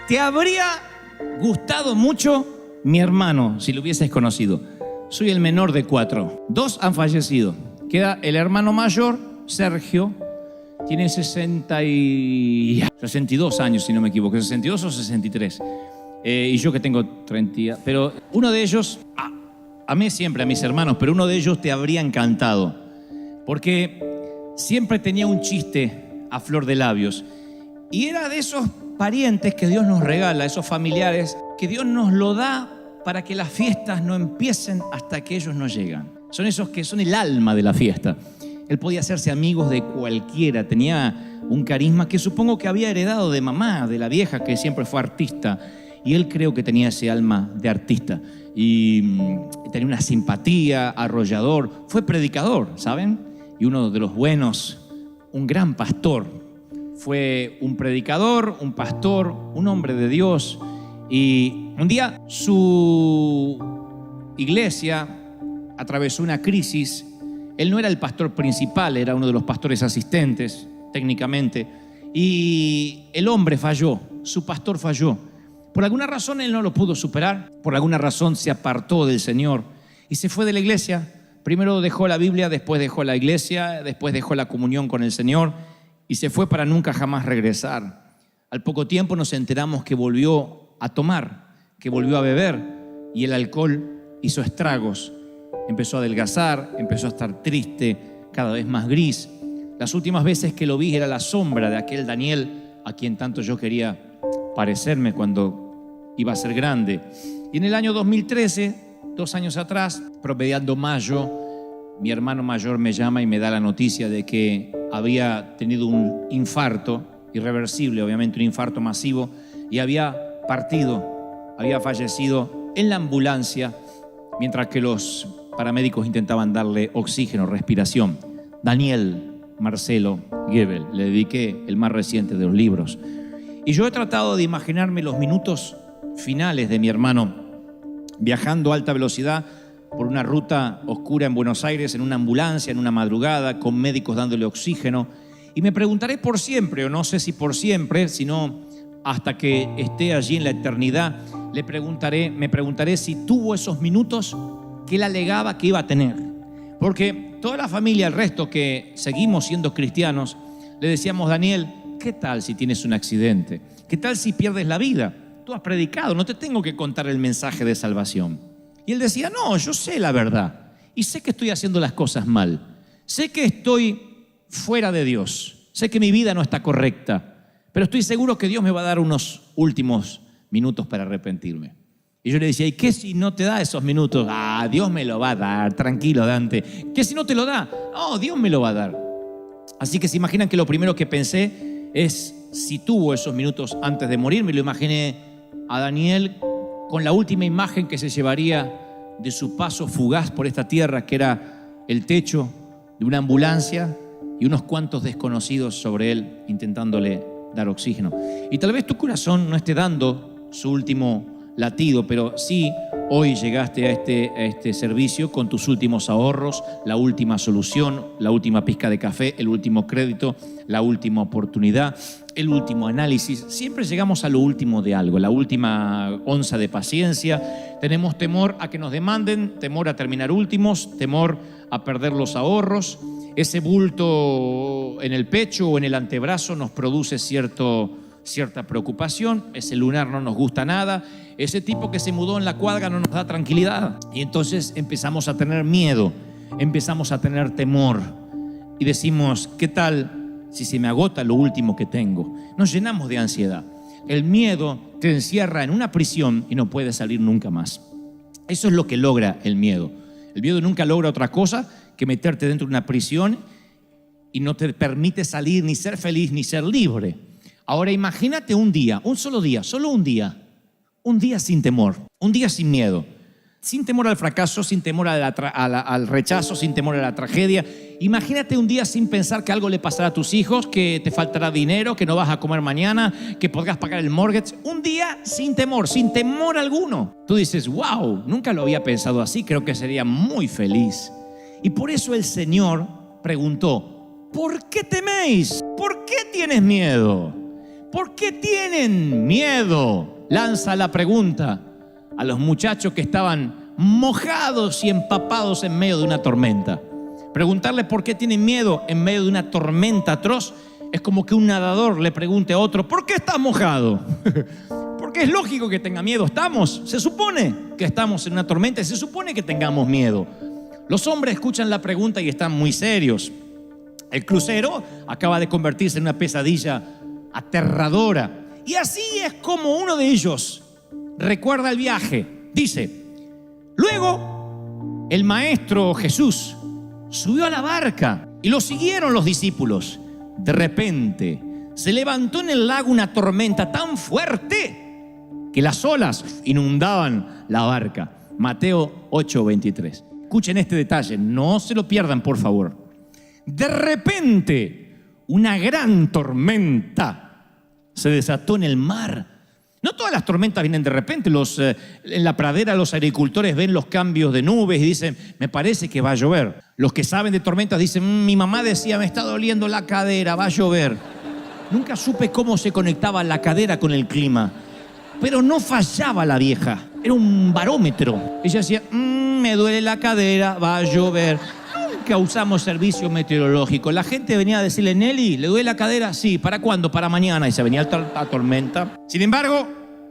Te habría gustado mucho mi hermano si lo hubieses conocido. Soy el menor de 4. 2 han fallecido. Queda el hermano mayor, Sergio. Tiene 62 años, si no me equivoco. 62 o 63. Y yo que tengo 30. Pero uno de ellos, amé siempre a mis hermanos, pero uno de ellos te habría encantado. Porque siempre tenía un chiste a flor de labios. Y era de esos parientes que Dios nos regala, esos familiares que Dios nos lo da para que las fiestas no empiecen hasta que ellos no llegan. Son esos que son el alma de la fiesta. Él podía hacerse amigos de cualquiera, tenía un carisma que supongo que había heredado de mamá, de la vieja que siempre fue artista. Y él creo que tenía ese alma de artista. Y tenía una simpatía, arrollador. Fue predicador, ¿saben? Y uno de los buenos, un gran pastor. Fue un predicador, un pastor, un hombre de Dios. Y un día su iglesia atravesó una crisis. Él no era el pastor principal, era uno de los pastores asistentes, técnicamente. Y el hombre falló, su pastor falló. Por alguna razón él no lo pudo superar, por alguna razón se apartó del Señor y se fue de la iglesia. Primero dejó la Biblia, después dejó la iglesia, después dejó la comunión con el Señor y se fue para nunca jamás regresar. Al poco tiempo nos enteramos que volvió a tomar, que volvió a beber y el alcohol hizo estragos. Empezó a adelgazar, empezó a estar triste, cada vez más gris. Las últimas veces que lo vi era la sombra de aquel Daniel a quien tanto yo quería parecerme cuando iba a ser grande. Y en el año 2013, 2 años atrás, promediando mayo, mi hermano mayor me llama y me da la noticia de que había tenido un infarto irreversible, obviamente un infarto masivo, y había partido, había fallecido en la ambulancia mientras que los paramédicos intentaban darle oxígeno, respiración. Daniel Marcelo Gebel, le dediqué el más reciente de los libros. Y yo he tratado de imaginarme los minutos finales de mi hermano viajando a alta velocidad por una ruta oscura en Buenos Aires, en una ambulancia, en una madrugada, con médicos dándole oxígeno. Y me preguntaré por siempre, o no sé si por siempre, sino hasta que esté allí en la eternidad, me preguntaré si tuvo esos minutos que él alegaba que iba a tener. Porque toda la familia, el resto que seguimos siendo cristianos, le decíamos: Daniel, ¿qué tal si tienes un accidente? ¿Qué tal si pierdes la vida? Tú has predicado, no te tengo que contar el mensaje de salvación. Y él decía: no, yo sé la verdad y sé que estoy haciendo las cosas mal. Sé que estoy fuera de Dios. Sé que mi vida no está correcta. Pero estoy seguro que Dios me va a dar unos últimos minutos para arrepentirme. Y yo le decía: ¿y qué si no te da esos minutos? Dios me lo va a dar, tranquilo, Dante. ¿Qué si no te lo da? Dios me lo va a dar. Así que se imaginan que lo primero que pensé es si tuvo esos minutos antes de morir. Me lo imaginé a Daniel con la última imagen que se llevaría de su paso fugaz por esta tierra, que era el techo de una ambulancia y unos cuantos desconocidos sobre él intentándole dar oxígeno. Y tal vez tu corazón no esté dando su último latido, pero sí hoy llegaste a este servicio con tus últimos ahorros, la última solución, la última pizca de café, el último crédito, la última oportunidad, el último análisis. Siempre llegamos a lo último de algo, la última onza de paciencia. Tenemos temor a que nos demanden, temor a terminar últimos, temor a perder los ahorros. Ese bulto en el pecho o en el antebrazo nos produce cierta preocupación. Ese lunar no nos gusta nada. Ese tipo que se mudó en la cuadra no nos da tranquilidad. Y entonces empezamos a tener miedo, empezamos a tener temor. Y decimos: ¿qué tal si se me agota lo último que tengo? Nos llenamos de ansiedad. El miedo te encierra en una prisión y no puedes salir nunca más. Eso es lo que logra el miedo. El miedo nunca logra otra cosa que meterte dentro de una prisión y no te permite salir, ni ser feliz, ni ser libre. Ahora imagínate un día, un solo día, solo un día sin temor, un día sin miedo, sin temor al fracaso, sin temor al rechazo, sin temor a la tragedia. Imagínate un día sin pensar que algo le pasará a tus hijos, que te faltará dinero, que no vas a comer mañana, que podrás pagar el mortgage. Un día sin temor alguno. Tú dices: wow, nunca lo había pensado así, creo que sería muy feliz. Y por eso el Señor preguntó: ¿por qué teméis? ¿Por qué tienes miedo? ¿por qué tienen miedo? Lanza la pregunta a los muchachos que estaban mojados y empapados en medio de una tormenta. Preguntarle por qué tienen miedo en medio de una tormenta atroz es como que un nadador le pregunte a otro, ¿por qué estás mojado? Porque es lógico que tenga miedo. Se supone que estamos en una tormenta y se supone que tengamos miedo. Los hombres escuchan la pregunta y están muy serios. El crucero acaba de convertirse en una pesadilla aterradora. Y así es como uno de ellos recuerda el viaje. Dice, luego el maestro Jesús subió a la barca y lo siguieron los discípulos. De repente se levantó en el lago una tormenta tan fuerte que las olas inundaban la barca. Mateo 8:23. Escuchen este detalle, no se lo pierdan, por favor. De repente, una gran tormenta se desató en el mar. No todas las tormentas vienen de repente. En la pradera los agricultores ven los cambios de nubes y dicen, me parece que va a llover. Los que saben de tormentas dicen, mi mamá decía, me está doliendo la cadera, va a llover. Nunca supe cómo se conectaba la cadera con el clima, pero no fallaba la vieja. Era un barómetro. Ella decía, me duele la cadera, va a llover. Nunca usamos servicio meteorológico. La gente venía a decirle, Nelly, ¿le duele la cadera? Sí, ¿para cuándo? Para mañana. Y se venía la tormenta. Sin embargo,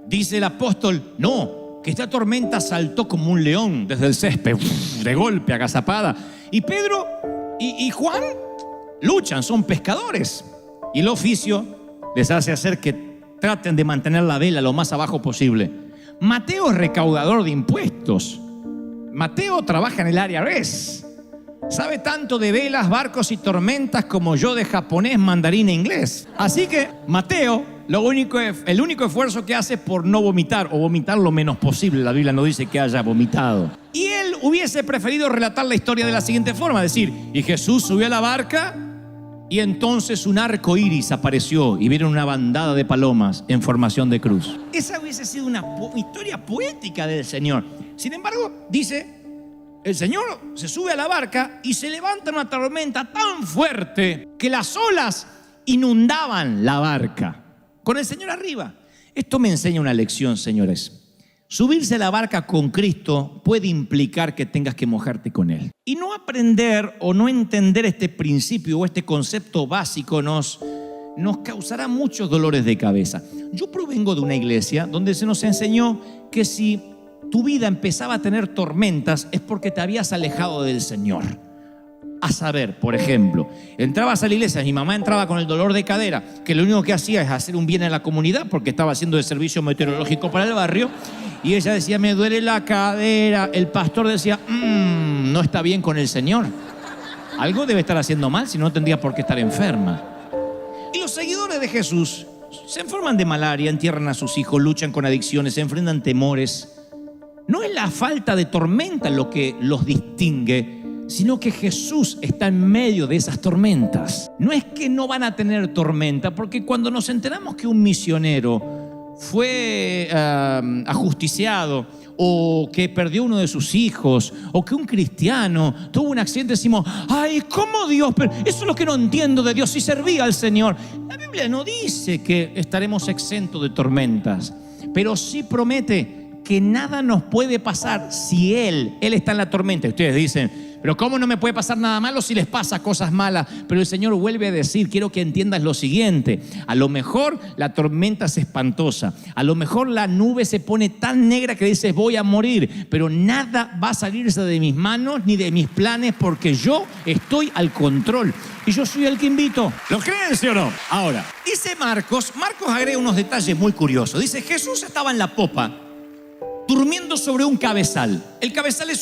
dice el apóstol, no, que esta tormenta saltó como un león desde el césped, de golpe, agazapada. Y Pedro y Juan luchan, son pescadores. Y el oficio les hace hacer que traten de mantener la vela lo más abajo posible. Mateo es recaudador de impuestos. Mateo trabaja en el área IRS. Sabe tanto de velas, barcos y tormentas como yo de japonés, mandarín e inglés. Así que Mateo, el único esfuerzo que hace es por no vomitar o vomitar lo menos posible. La Biblia no dice que haya vomitado. Y él hubiese preferido relatar la historia de la siguiente forma, decir, y Jesús subió a la barca y entonces un arco iris apareció y vieron una bandada de palomas en formación de cruz. Esa hubiese sido una historia poética del Señor. Sin embargo, dice, el Señor se sube a la barca y se levanta una tormenta tan fuerte que las olas inundaban la barca, con el Señor arriba. Esto me enseña una lección, señores. Subirse a la barca con Cristo puede implicar que tengas que mojarte con Él. Y no aprender o no entender este principio o este concepto básico nos causará muchos dolores de cabeza. Yo provengo de una iglesia donde se nos enseñó que si tu vida empezaba a tener tormentas es porque te habías alejado del Señor. A saber, por ejemplo, entrabas a la iglesia, mi mamá entraba con el dolor de cadera, que lo único que hacía es hacer un bien en la comunidad porque estaba haciendo el servicio meteorológico para el barrio, y ella decía, me duele la cadera. El pastor decía, no está bien con el Señor. Algo debe estar haciendo mal, si no tendría por qué estar enferma. Y los seguidores de Jesús se enferman de malaria, entierran a sus hijos, luchan con adicciones, se enfrentan temores. No es la falta de tormenta lo que los distingue, sino que Jesús está en medio de esas tormentas. No es que no van a tener tormenta, porque cuando nos enteramos que un misionero fue ajusticiado, o que perdió uno de sus hijos, o que un cristiano tuvo un accidente, decimos, ay, ¿cómo Dios? Pero eso es lo que no entiendo de Dios, si servía al Señor. La Biblia no dice que estaremos exentos de tormentas, pero sí promete que nada nos puede pasar si Él está en la tormenta. Ustedes dicen, pero ¿cómo no me puede pasar nada malo si les pasa cosas malas? Pero el Señor vuelve a decir, quiero que entiendas lo siguiente, a lo mejor la tormenta es espantosa, a lo mejor la nube se pone tan negra que dices voy a morir, pero nada va a salirse de mis manos ni de mis planes porque yo estoy al control y yo soy el que invito. ¿Lo creen, sí o no? Ahora, dice Marcos agrega unos detalles muy curiosos. Dice, Jesús estaba en la popa durmiendo sobre un cabezal. El cabezal no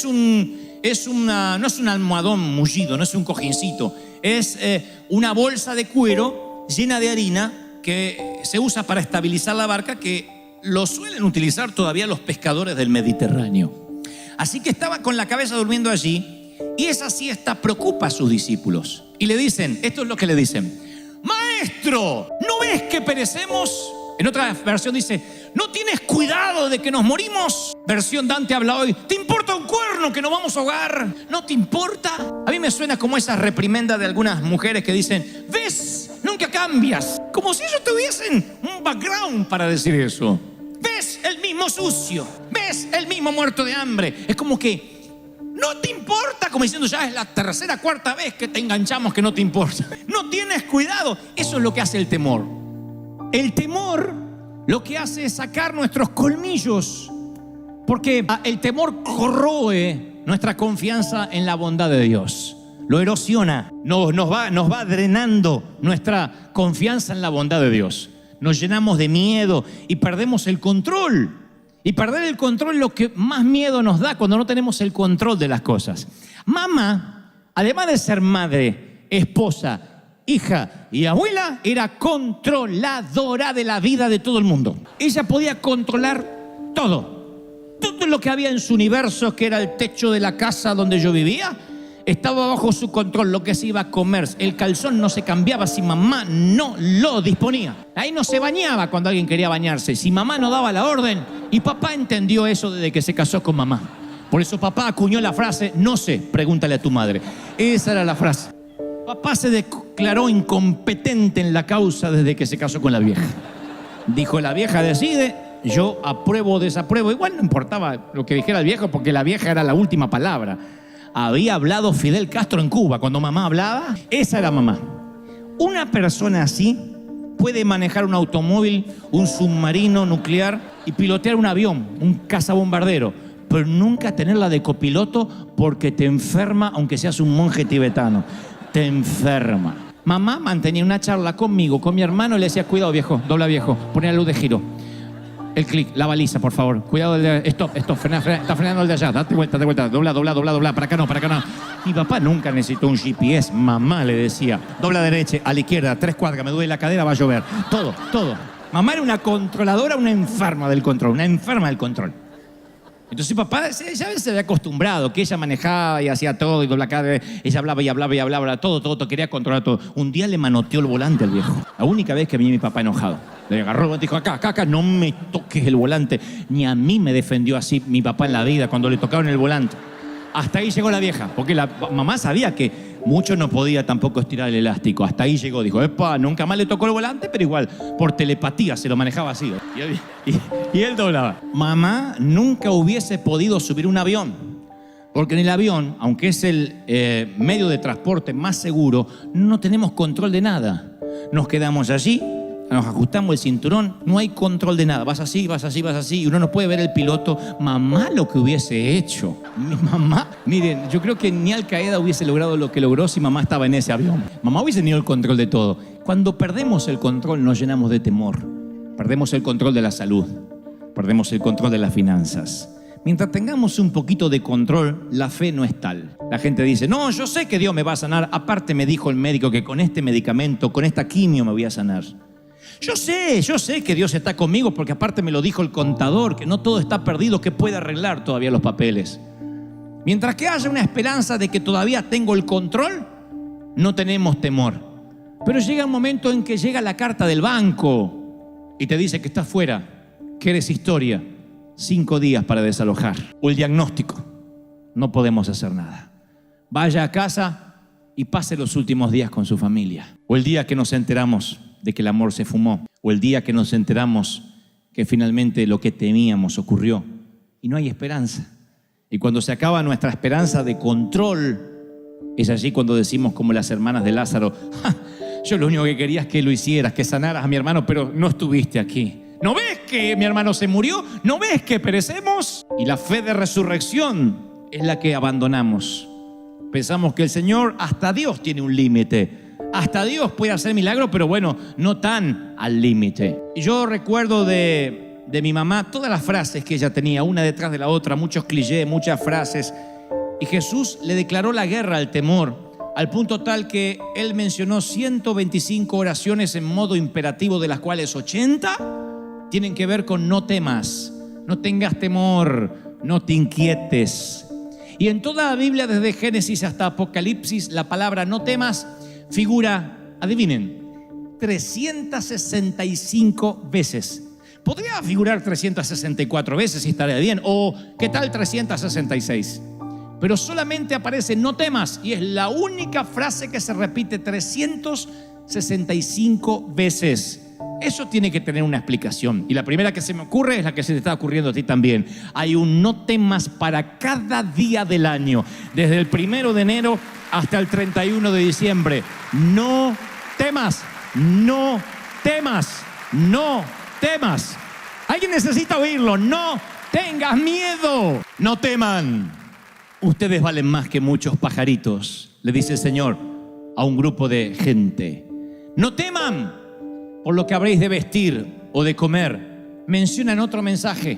es un almohadón mullido, no es un cojincito, es una bolsa de cuero llena de harina que se usa para estabilizar la barca, que lo suelen utilizar todavía los pescadores del Mediterráneo. Así que estaba con la cabeza durmiendo allí, y esa siesta preocupa a sus discípulos. Y le dicen, esto es lo que le dicen: Maestro, ¿no ves que perecemos? En otra versión dice, ¿no tienes cuidado de que nos morimos? Versión Dante habla hoy, ¿te importa un cuerno que nos vamos a ahogar? ¿No te importa? A mí me suena como esa reprimenda de algunas mujeres que dicen, ¿ves? ¿No nunca cambias. Como si ellos tuviesen un background para decir eso. Ves el mismo sucio, ves el mismo muerto de hambre. Es como que no te importa, como diciendo, ya es la tercera, cuarta vez que te enganchamos que no te importa. No tienes cuidado. Eso es lo que hace el temor. El temor lo que hace es sacar nuestros colmillos, porque el temor corroe nuestra confianza en la bondad de Dios. Lo erosiona, nos va drenando nuestra confianza en la bondad de Dios. Nos llenamos de miedo y perdemos el control. Y perder el control es lo que más miedo nos da cuando no tenemos el control de las cosas. Mamá, además de ser madre, esposa, hija y abuela, era controladora de la vida de todo el mundo. Ella podía controlar todo. Todo lo que había en su universo, que era el techo de la casa donde yo vivía, estaba bajo su control. Lo que se iba a comer, el calzón no se cambiaba si mamá no lo disponía. Ahí no se bañaba cuando alguien quería bañarse, si mamá no daba la orden. Y papá entendió eso desde que se casó con mamá. Por eso papá acuñó la frase, no sé, pregúntale a tu madre. Esa era la frase. Papá se declaró incompetente en la causa desde que se casó con la vieja. Dijo, la vieja decide, yo apruebo o desapruebo. Igual no importaba lo que dijera el viejo, porque la vieja era la última palabra. Había hablado Fidel Castro en Cuba. Cuando mamá hablaba, esa era mamá. Una persona así puede manejar un automóvil, un submarino nuclear y pilotear un avión, un cazabombardero, pero nunca tenerla de copiloto porque te enferma, aunque seas un monje tibetano. Te enferma. Mamá mantenía una charla conmigo, con mi hermano, y le decía, cuidado viejo, dobla viejo, poné la luz de giro. El clic, la baliza, por favor. Cuidado, stop, frena, está frenando el de allá. Date vuelta, dobla. Para acá no. Mi papá nunca necesitó un GPS. Mamá le decía, dobla derecha, a la izquierda, 3 cuadras, me duele la cadera, va a llover. Todo. Mamá era una controladora, una enferma del control. Entonces papá ya se había acostumbrado, que ella manejaba y hacía todo y dobla cadera. Ella hablaba, todo, quería controlar todo. Un día le manoteó el volante al viejo. La única vez que vi a mi papá enojado. Le agarró y dijo, acá, no me toques el volante. Ni a mí me defendió así mi papá en la vida cuando le tocaron el volante. Hasta ahí llegó la vieja, porque la mamá sabía que mucho no podía tampoco estirar el elástico. Hasta ahí llegó, dijo, epa, nunca más le tocó el volante, pero igual, por telepatía se lo manejaba así. Y él doblaba. Mamá nunca hubiese podido subir un avión, porque en el avión, aunque es el medio de transporte más seguro, no tenemos control de nada. Nos quedamos allí, nos ajustamos el cinturón, no hay control de nada. Vas así, y uno no puede ver el piloto. Mamá lo que hubiese hecho. Mi mamá, miren, yo creo que ni Al Qaeda hubiese logrado lo que logró si mamá estaba en ese avión. Mamá hubiese tenido el control de todo. Cuando perdemos el control nos llenamos de temor. Perdemos el control de la salud. Perdemos el control de las finanzas. Mientras tengamos un poquito de control, la fe no es tal. La gente dice, no, yo sé que Dios me va a sanar. Aparte me dijo el médico que con este medicamento, con esta quimio me voy a sanar. Yo sé que Dios está conmigo porque aparte me lo dijo el contador, que no todo está perdido, que puede arreglar todavía los papeles. Mientras que haya una esperanza de que todavía tengo el control, no tenemos temor. Pero llega un momento en que llega la carta del banco y te dice que estás fuera, que eres historia, 5 días para desalojar. O el diagnóstico, no podemos hacer nada. Vaya a casa y pase los últimos días con su familia. O el día que nos enteramos de que el amor se fumó, o el día que nos enteramos que finalmente lo que temíamos ocurrió y no hay esperanza. Y cuando se acaba nuestra esperanza de control, es allí cuando decimos como las hermanas de Lázaro, yo lo único que quería es que lo hicieras, que sanaras a mi hermano, pero no estuviste aquí. ¿No ves que mi hermano se murió? ¿No ves que perecemos? Y la fe de resurrección es la que abandonamos. Pensamos que el Señor, hasta Dios tiene un límite. Hasta Dios puede hacer milagros, pero bueno, no tan al límite. Y yo recuerdo de mi mamá todas las frases que ella tenía, una detrás de la otra, muchos clichés, muchas frases. Y Jesús le declaró la guerra al temor, al punto tal que él mencionó 125 oraciones en modo imperativo, de las cuales 80 tienen que ver con no temas, no tengas temor, no te inquietes. Y en toda la Biblia, desde Génesis hasta Apocalipsis, la palabra no temas figura, adivinen, 365 veces. Podría figurar 364 veces y estaría bien. O, ¿qué tal 366? Pero solamente aparece no temas y es la única frase que se repite 365 65 veces. Eso tiene que tener una explicación. Y la primera que se me ocurre es la que se te está ocurriendo a ti también. Hay un no temas para cada día del año, desde el 1 de enero hasta el 31 de diciembre. No temas, no temas, no temas. Alguien necesita oírlo. No tengas miedo. No teman. Ustedes valen más que muchos pajaritos, le dice el Señor a un grupo de gente. No teman por lo que habréis de vestir o de comer. Menciona en otro mensaje.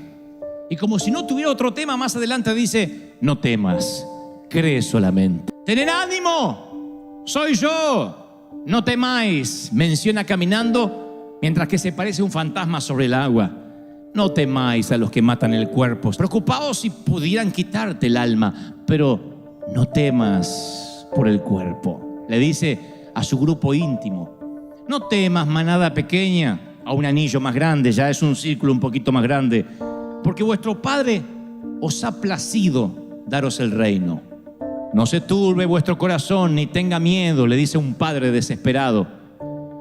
Y como si no tuviera otro tema, más adelante dice, no temas, cree solamente. Tened ánimo, soy yo, no temáis. Menciona caminando mientras que se parece un fantasma sobre el agua. No temáis a los que matan el cuerpo. Preocupaos si pudieran quitarte el alma, pero no temas por el cuerpo. Le dice a su grupo íntimo. No temas, manada pequeña, a un anillo más grande, ya es un círculo un poquito más grande, porque vuestro Padre os ha placido daros el reino. No se turbe vuestro corazón, ni tenga miedo, le dice un padre desesperado.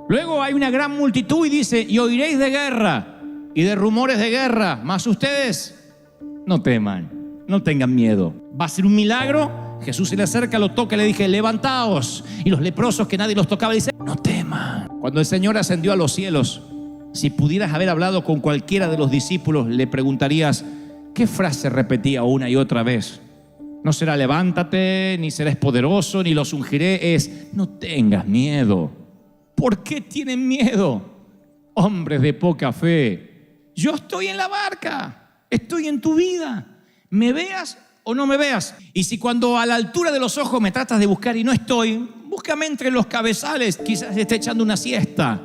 Luego hay una gran multitud y dice, y oiréis de guerra y de rumores de guerra, mas ustedes no teman, no tengan miedo. Va a ser un milagro. Jesús se le acerca, lo toca y le dije, levantaos. Y los leprosos que nadie los tocaba, dice, no teman. Cuando el Señor ascendió a los cielos, si pudieras haber hablado con cualquiera de los discípulos, le preguntarías, ¿qué frase repetía una y otra vez? No será levántate, ni serás poderoso, ni los ungiré. Es, no tengas miedo. ¿Por qué tienen miedo? Hombres de poca fe. Yo estoy en la barca, estoy en tu vida. ¿Me veas o no me veas? Y si cuando a la altura de los ojos me tratas de buscar y no estoy, búscame entre los cabezales, quizás esté echando una siesta.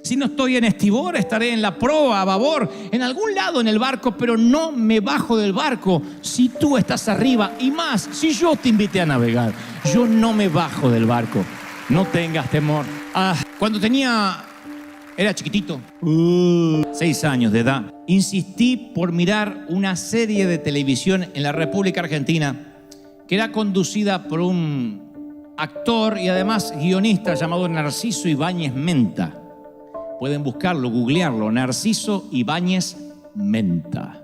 Si no estoy en estribor, estaré en la proa, a babor, en algún lado en el barco, pero no me bajo del barco si tú estás arriba. Y más, si yo te invité a navegar, yo no me bajo del barco. No tengas temor. Cuando era chiquitito, 6 años de edad, insistí por mirar una serie de televisión en la República Argentina que era conducida por un actor y además guionista llamado Narciso Ibáñez Menta. Pueden buscarlo, googlearlo, Narciso Ibáñez Menta.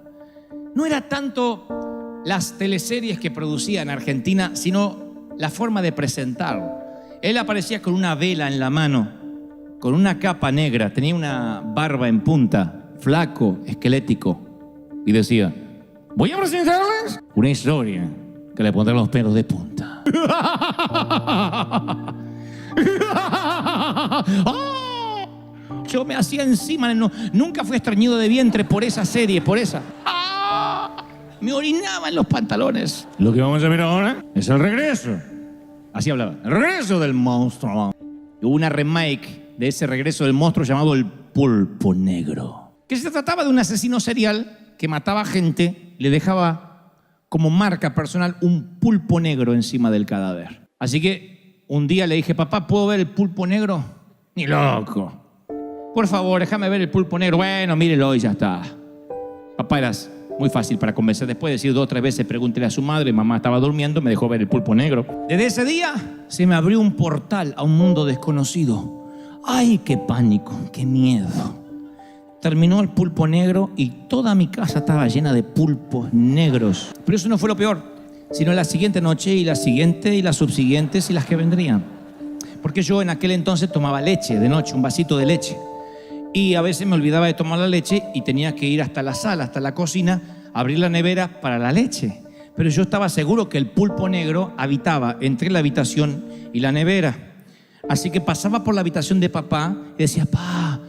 No era tanto las teleseries que producía en Argentina, sino la forma de presentarlo. Él aparecía con una vela en la mano, con una capa negra, tenía una barba en punta, flaco, esquelético, y decía, voy a presentarles una historia que le pondrá los pelos de punta. Yo me hacía encima, nunca fui estreñido de vientre por esa serie, por esa. Me orinaba en los pantalones. Lo que vamos a ver ahora es el regreso. Así hablaba, el regreso del monstruo. Hubo una remake de ese regreso del monstruo llamado El Pulpo Negro, que se trataba de un asesino serial que mataba gente, le dejaba como marca personal un pulpo negro encima del cadáver. Así que un día le dije, papá, ¿puedo ver el pulpo negro? Ni loco. Por favor, déjame ver el pulpo negro. Bueno, mírelo y ya está. Papá, eras muy fácil para convencer. Después de decir 2 o 3 veces, pregúntele a su madre, mamá estaba durmiendo, me dejó ver el pulpo negro. Desde ese día se me abrió un portal a un mundo desconocido. ¡Ay, qué pánico, qué miedo! Terminó el pulpo negro y toda mi casa estaba llena de pulpos negros. Pero eso no fue lo peor, sino la siguiente noche y la siguiente y las subsiguientes y las que vendrían. Porque yo en aquel entonces tomaba leche de noche, un vasito de leche. Y a veces me olvidaba de tomar la leche y tenía que ir hasta la sala, hasta la cocina, abrir la nevera para la leche. Pero yo estaba seguro que el pulpo negro habitaba entre la habitación y la nevera. Así que pasaba por la habitación de papá y decía, pa,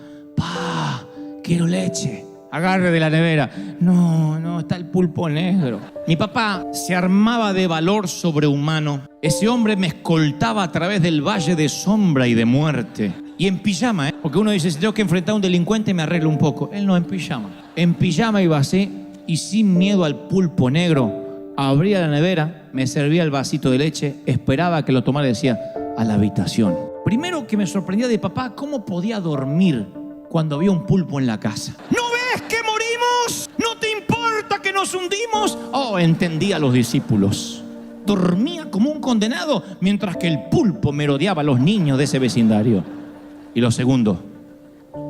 quiero leche. Agarre de la nevera. No, está el pulpo negro. Mi papá se armaba de valor sobrehumano. Ese hombre me escoltaba a través del valle de sombra y de muerte. Y en pijama, porque uno dice, si tengo que enfrentar a un delincuente me arreglo un poco. Él no, en pijama. En pijama iba así y sin miedo al pulpo negro. Abría la nevera, me servía el vasito de leche, esperaba que lo tomara y decía, a la habitación. Primero que me sorprendía de papá, ¿cómo podía dormir cuando había un pulpo en la casa? ¿No ves que morimos? ¿No te importa que nos hundimos? Oh, entendía a los discípulos. Dormía como un condenado mientras que el pulpo merodeaba a los niños de ese vecindario. Y lo segundo,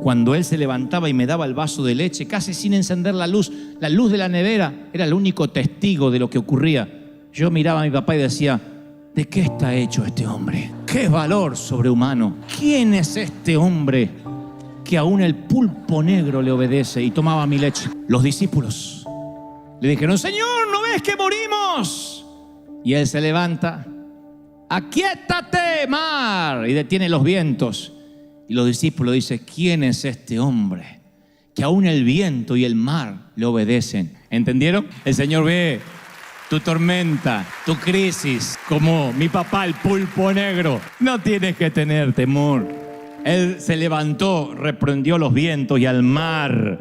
cuando él se levantaba y me daba el vaso de leche, casi sin encender la luz de la nevera era el único testigo de lo que ocurría. Yo miraba a mi papá y decía, ¿de qué está hecho este hombre? ¡Qué valor sobrehumano! ¿Quién es este hombre que aún el pulpo negro le obedece? Y tomaba mi leche. Los discípulos le dijeron, Señor, ¿no ves que morimos? Y él se levanta, aquíétate, mar, y detiene los vientos. Y los discípulos dicen, ¿quién es este hombre que aún el viento y el mar le obedecen? ¿Entendieron? El Señor ve tu tormenta, tu crisis, como mi papá, el pulpo negro. No tienes que tener temor. Él se levantó, reprendió los vientos y al mar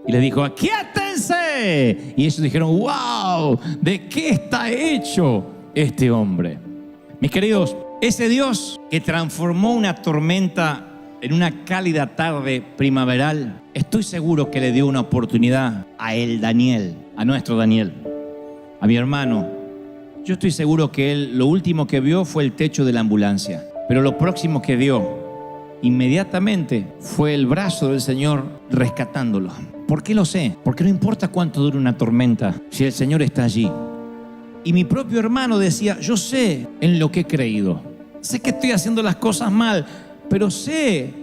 y le dijo, aquíétense. Y ellos dijeron, wow, ¿de qué está hecho este hombre? Mis queridos, ese Dios que transformó una tormenta en una cálida tarde primaveral, estoy seguro que le dio una oportunidad a él, Daniel, a nuestro Daniel, a mi hermano. Yo estoy seguro que él lo último que vio fue el techo de la ambulancia, pero lo próximo que vio inmediatamente fue el brazo del Señor rescatándolo. ¿Por qué lo sé? Porque no importa cuánto dure una tormenta, si el Señor está allí. Y mi propio hermano decía, yo sé en lo que he creído, sé que estoy haciendo las cosas mal, pero sé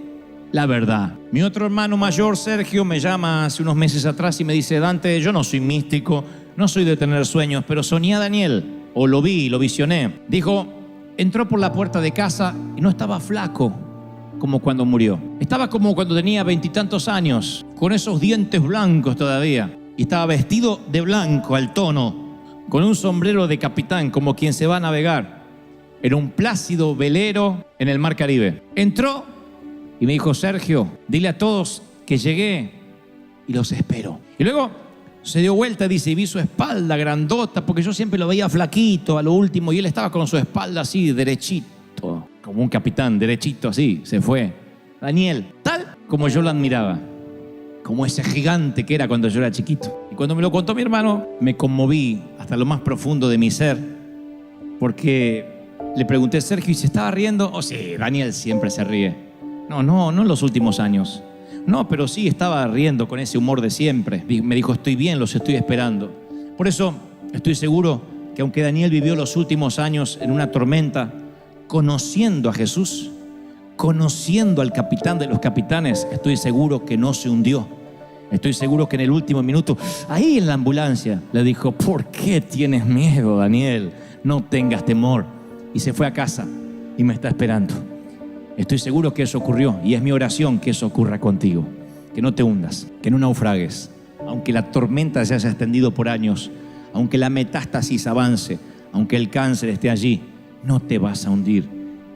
la verdad. Mi otro hermano mayor, Sergio, me llama hace unos meses atrás y me dice, Dante, yo no soy místico, no soy de tener sueños, pero soñé a Daniel, o lo vi, lo visioné. Dijo, entró por la puerta de casa y no estaba flaco como cuando murió. Estaba como cuando tenía 20 y tantos años, con esos dientes blancos todavía. Y estaba vestido de blanco al tono, con un sombrero de capitán, como quien se va a navegar en un plácido velero en el mar Caribe. Entró y me dijo, Sergio, dile a todos que llegué y los espero. Y luego se dio vuelta, dice, y vi su espalda grandota, porque yo siempre lo veía flaquito a lo último, y él estaba con su espalda así, derechito, como un capitán, derechito así, se fue. Daniel, tal como yo lo admiraba, como ese gigante que era cuando yo era chiquito. Y cuando me lo contó mi hermano, me conmoví hasta lo más profundo de mi ser, porque le pregunté, Sergio, ¿y se estaba riendo? Oh, sí, Daniel siempre se ríe. No en los últimos años. No, pero sí estaba riendo con ese humor de siempre. Me dijo, estoy bien, los estoy esperando. Por eso estoy seguro que aunque Daniel vivió los últimos años en una tormenta, conociendo a Jesús, conociendo al capitán de los capitanes, estoy seguro que no se hundió. Estoy seguro que en el último minuto, ahí en la ambulancia, le dijo, ¿por qué tienes miedo, Daniel? No tengas temor. Y se fue a casa y me está esperando. Estoy seguro que eso ocurrió y es mi oración que eso ocurra contigo. Que no te hundas, que no naufragues. Aunque la tormenta se haya extendido por años, aunque la metástasis avance, aunque el cáncer esté allí, no te vas a hundir.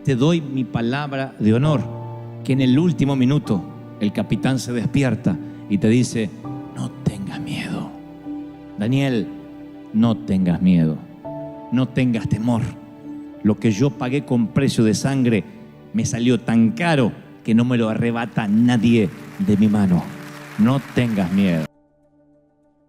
Te doy mi palabra de honor que en el último minuto el capitán se despierta y te dice, no tengas miedo. Daniel, no tengas miedo, no tengas temor. Lo que yo pagué con precio de sangre me salió tan caro que no me lo arrebata nadie de mi mano. No tengas miedo.